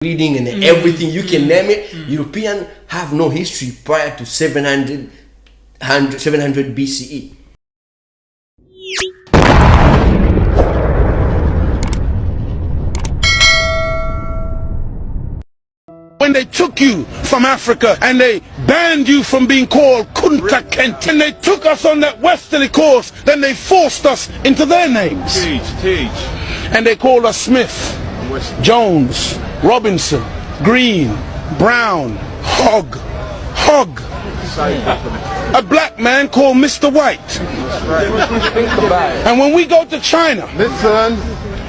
reading and everything, you can name it. European have no history prior to 700 BCE. When they took you from Africa and they banned you from being called Kunta, Kinte, and they took us on that westerly course, then they forced us into their names. And they called us Smith, Jones, Robinson, Green, Brown, Hogg. A black man called Mr. White. And when we go to China,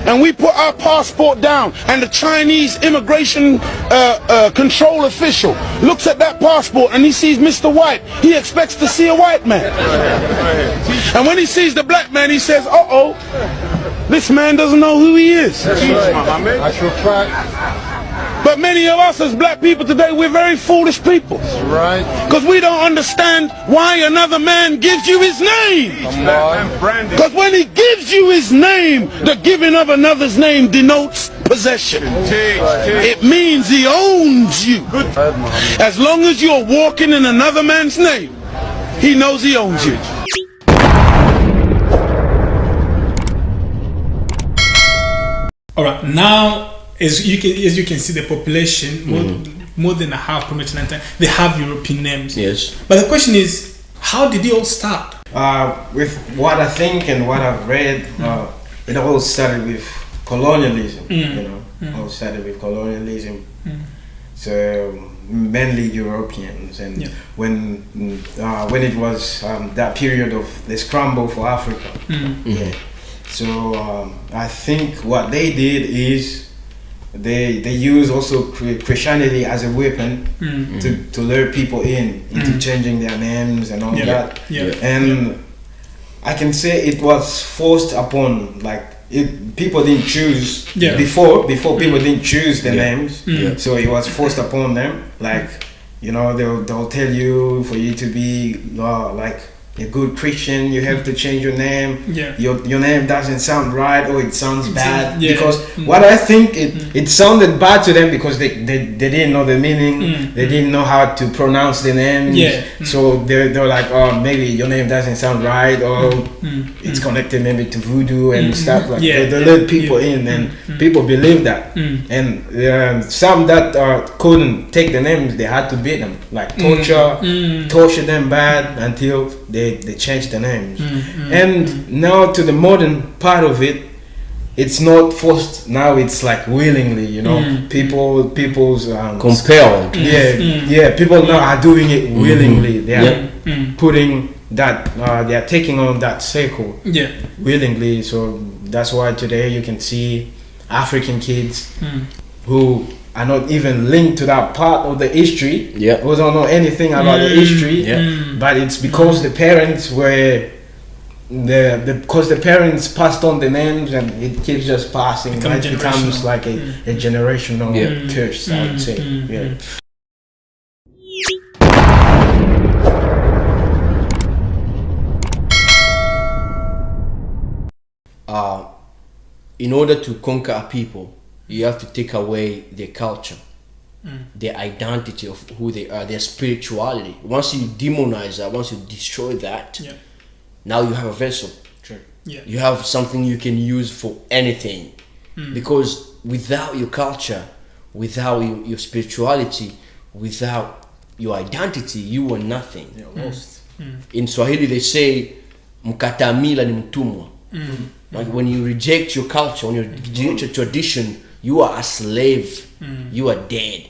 and we put our passport down, and the Chinese immigration control official looks at that passport and he sees Mr. White, he expects to see a white man. And when he sees the black man, he says, uh-oh, this man doesn't know who he is. But many of us as black people today, we're very foolish people. Right. Because we don't understand why another man gives you his name. Because when he gives you his name, the giving of another's name denotes possession. It means he owns you. As long as you're walking in another man's name, he knows he owns you. All right, now as you can see, the population more than a half, pretty much 90%, they have European names. Yes. But the question is, how did it all start? With what I think and what I've read, it all started with colonialism. It all started with colonialism. So mainly Europeans, and when it was that period of the scramble for Africa. So I think what they did is they use also Christianity as a weapon to lure people into changing their names and all that. And I can say it was forced upon, like people didn't choose before people didn't choose the names, so it was forced upon them. Like, you know, they'll tell you, for you to be like a good Christian, you have to change your name. Your name doesn't sound right, or it sounds bad. Because what I think, it sounded bad to them because they didn't know the meaning. They didn't know how to pronounce the name. So they're like, oh, maybe your name doesn't sound right, or it's connected maybe to voodoo and stuff like that. They let people in, and people believe that. And some that couldn't take the names, they had to beat them, like torture them bad until they changed the names. And now to the modern part of it, it's not forced. Now it's like willingly, you know, people's compelled. People now are doing it willingly. They are putting that, they are taking on that circle willingly. So that's why today you can see African kids who are not even linked to that part of the history, who don't know anything about the history, but it's because the parents were because the parents passed on the names, and it keeps just passing. It becomes like a generational curse, I would say. In order to conquer a people, you have to take away their culture, their identity of who they are, their spirituality. Once you demonize that, once you destroy that, now you have a vessel. You have something you can use for anything. Because without your culture, without your spirituality, without your identity, you are nothing. You're lost. In Swahili they say, mkatamila ni mtumwa. Like when you reject your culture, when you reject your tradition, you are a slave. You are dead.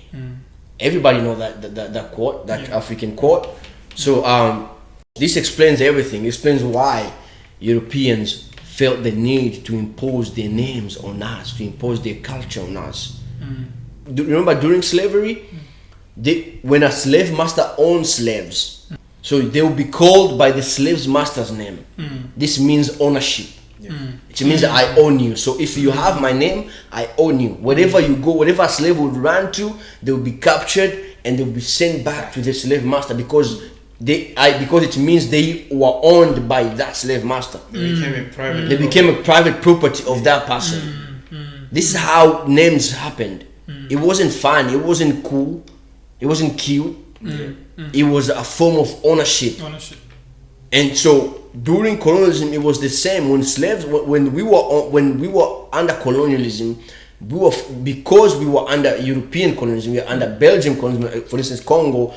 Everybody know that quote, that African quote. So this explains everything. It explains why Europeans felt the need to impose their names on us, to impose their culture on us. Remember during slavery, when a slave master owned slaves, so they will be called by the slave's master's name. This means ownership. It means that I own you. So if you have my name, I own you. Wherever you go, whatever a slave would run to, they will be captured and they will be sent back to the slave master, because it means they were owned by that slave master. They became a private property of that person. This is how names happened. It wasn't fun. It wasn't cool. It wasn't cute. It was a form of ownership. And so during colonialism, it was the same. When slaves, when we were under colonialism, because we were under European colonialism, we were under Belgian colonialism. For instance, Congo,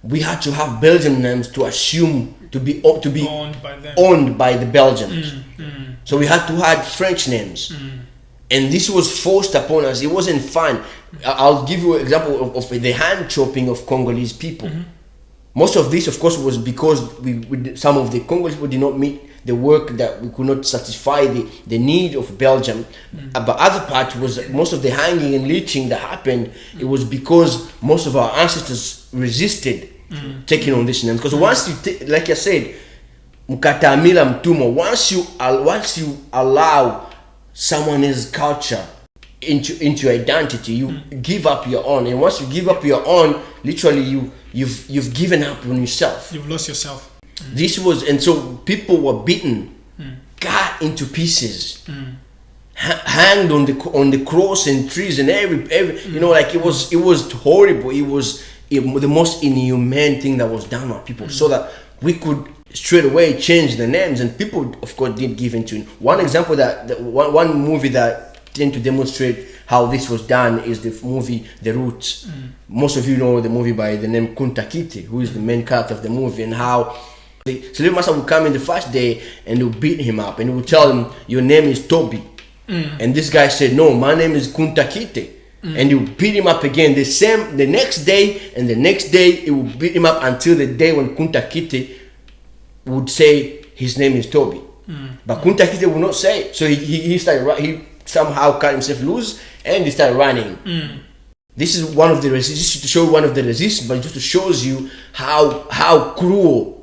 we had to have Belgian names to assume to be owned by the Belgians. So we had to have French names, and this was forced upon us. It wasn't fun. I'll give you an example of the hand chopping of Congolese people. Most of this, of course, was because some of the Congolese people did not meet the work, that we could not satisfy the need of Belgium. But other part was most of the hanging and lynching that happened. It was because most of our ancestors resisted taking on this name. Because once you, like I said, mkatamila mtumwa, once you allow someone else's culture into identity, you give up your own. And once you give up your own, literally you've given up on yourself. You've lost yourself. This was, and so people were beaten, cut into pieces, hanged on the cross and trees and every you know, like it was horrible. It was the most inhumane thing that was done on people, so that we could straight away change the names. And people, of course, did give into it. One example one movie that tend to demonstrate how this was done is the movie The Roots. Most of you know the movie by the name Kunta, who is the main character of the movie, and how the slave master would come in the first day and would beat him up, and he would tell him, your name is Toby. And this guy said, no, my name is Kunta Kinte. And he would beat him up again the next day, and the next day he would beat him up until the day when Kunta Kinte would say his name is Toby. But Kunta Kinte would not say it. So he somehow cut himself loose and he started running. This is one of the resistance, to show one of the resistance, but it just shows you how cruel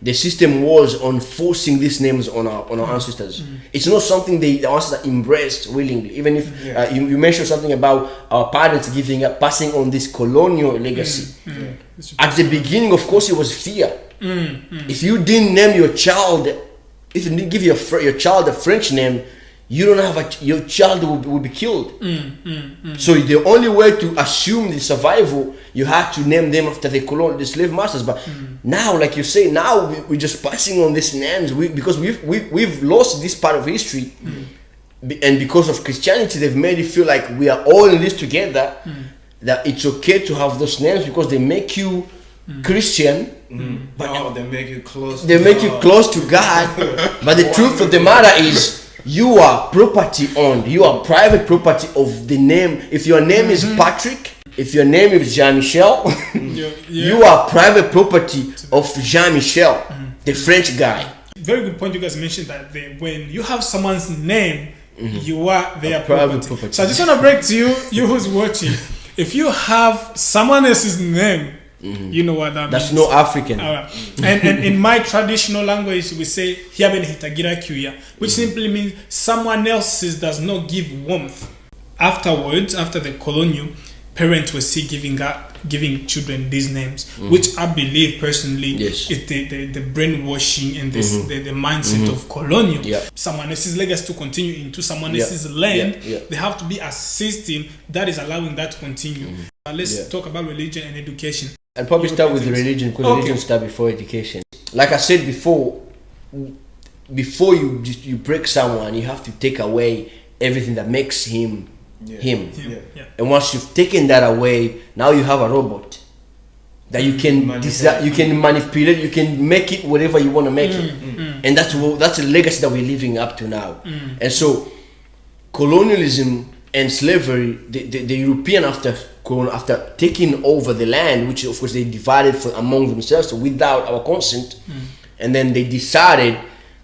the system was on forcing these names on our ancestors. It's not something the ancestors embraced willingly. Even if you mentioned something about our parents passing on this colonial legacy. At the beginning, of course, it was fear. If you didn't name your child, if you didn't give your child a French name, you don't have your child will be killed. So the only way to assume the survival, you have to name them after the slave masters. But now, like you say, now we're just passing on these names because we've lost this part of history, and because of Christianity, they've made it feel like we are all in this together. That it's okay to have those names because they make you Christian. But they make you close. They make you close to God. But the truth of the matter is, you are property owned. You are private property of the name. If your name is Patrick, if your name is Jean-Michel, you are private property of Jean-Michel, the French guy. Very good point. You guys mentioned that when you have someone's name, you are their property. So I just want to break to you who's watching. If you have someone else's name, you know what that That's means. no African. And in my traditional language, we say "hiaben hitagira kuya," which simply means someone else's does not give warmth. Afterwards, after the colonial, parents were still giving children these names, which I believe personally is the brainwashing and the mindset of colonial. Someone else's legacy to continue into someone else's land. They have to be a system that is allowing that to continue. Let's talk about religion and education. I'll probably start with the religion, because religion starts before education. Like I said before you break someone, you have to take away everything that makes him him. And once you've taken that away, now you have a robot that you can you can manipulate, you can make it whatever you want to make it. And that's a legacy that we're living up to now. And so colonialism and slavery, the European after taking over the land, which of course they divided among themselves, so without our consent, and then they decided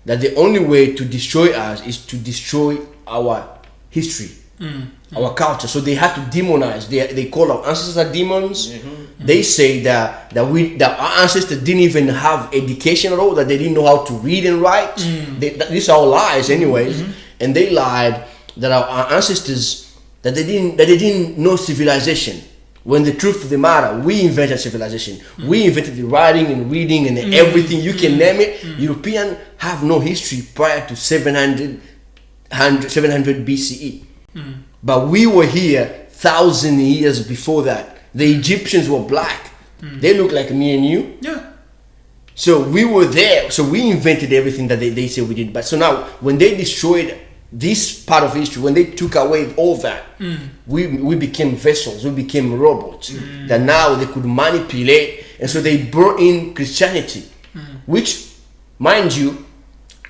that the only way to destroy us is to destroy our history, our culture. So they had to demonize. They call our ancestors demons. They say that our ancestors didn't even have education at all, that they didn't know how to read and write. These are all lies anyways. And they lied that our ancestors, that they didn't know civilization, when the truth of the matter, we invented civilization. We invented the writing and reading and everything, you can name it. Europeans have no history prior to 700 BCE. But we were here 1,000 years before that. The Egyptians were black. They look like me and you. Yeah. So we were there. So we invented everything that they say we did. But so now, when they destroyed this part of history, when they took away all that, we became vessels. We became robots that now they could manipulate. And so they brought in Christianity, which, mind you,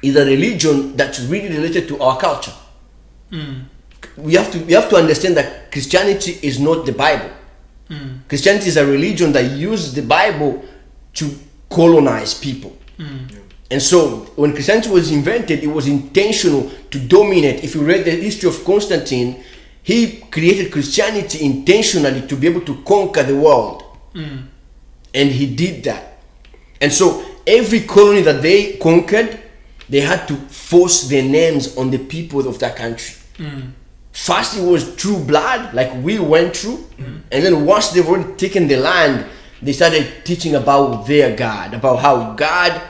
is a religion that's really related to our culture. We have to understand that Christianity is not the Bible. Christianity is a religion that uses the Bible to colonize people. And so when Christianity was invented, it was intentional to dominate. If you read the history of Constantine, he created Christianity intentionally to be able to conquer the world. And he did that. And so every colony that they conquered, they had to force their names on the people of that country. First it was true blood, like we went through, and then once they've already taken the land, they started teaching about their God, about how God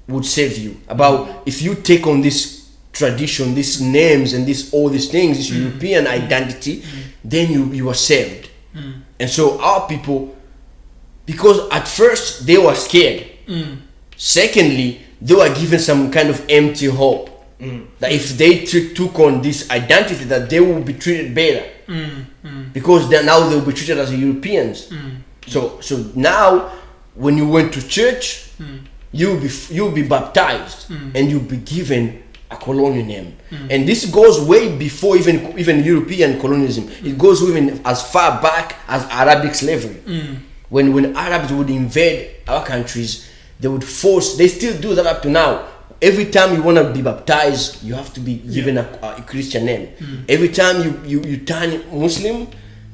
would save you, about if you take on this tradition, these names and all these things, this European identity, then you are saved. And so our people, because at first they were scared, secondly, they were given some kind of empty hope. That if they took on this identity, that they will be treated better, because now they will be treated as Europeans. So now, when you went to church, you'll be baptized, and you'll be given a colonial name. And this goes way before even European colonialism. It goes even as far back as Arabic slavery. When Arabs would invade our countries, they would force. They still do that up to now. Every time you want to be baptized, you have to be given a Christian name. Every time you turn Muslim,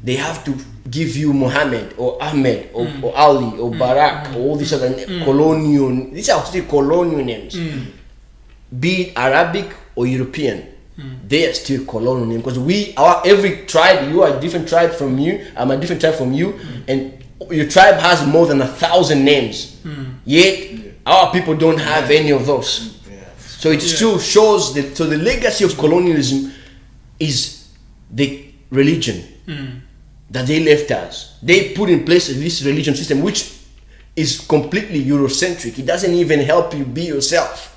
they have to give you Muhammad or Ahmed or Ali or Barak or all these other colonial. These are still colonial names. Be it Arabic or European, they are still colonial names, because every tribe, you are a different tribe from you. I'm a different tribe from you, and your tribe has more than 1,000 names. Yet our people don't have any of those. So it still shows that. So the legacy of colonialism is the religion that they left us. They put in place this religion system, which is completely Eurocentric. It doesn't even help you be yourself.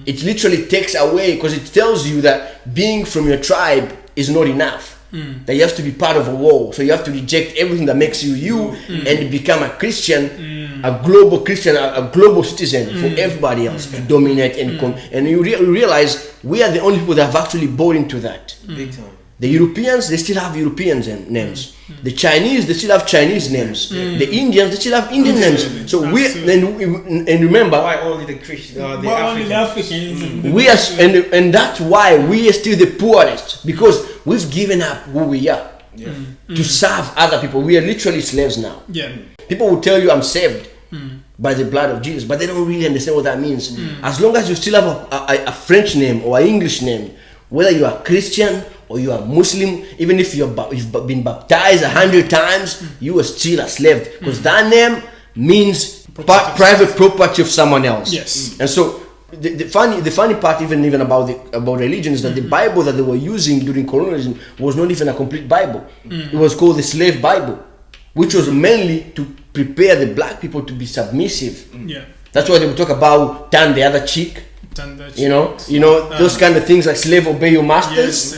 It literally takes away, because it tells you that being from your tribe is not enough. That you have to be part of a wall. So you have to reject everything that makes you and become a Christian, a global Christian, a global citizen for everybody else to dominate and you realize we are the only people that have actually bought into that. Big time. The Europeans, they still have European names. The Chinese, they still have Chinese names. The Indians, they still have Indian names. So and remember, why only the Christians? The Africans. We are, and that's why we are still the poorest, because we've given up who we are to serve other people. We are literally slaves now. People will tell you I'm saved by the blood of Jesus, but they don't really understand what that means. As long as you still have a French name or an English name, whether you are Christian or you are Muslim, even if you've been baptized 100 times, you are still a slave, because that name means private property of someone else. Yes. And so the funny part even about religion is that the Bible that they were using during colonialism was not even a complete Bible. It was called the slave Bible, which was mainly to prepare the black people to be submissive. That's why they would talk about turn the other cheek. You know, those kind of things like slave obey your masters.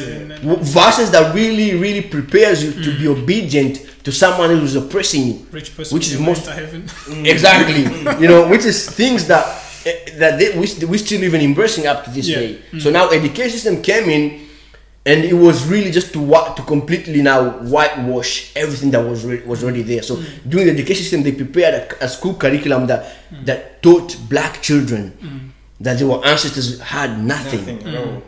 Verses that really prepares you to be obedient to someone who is oppressing you. Rich person, which is most heaven. Exactly. Which is things that we still even embracing up to this day. So now education system came in, and it was really just to completely now whitewash everything that was already there. So during the education system, they prepared a school curriculum that taught black children that their ancestors had nothing.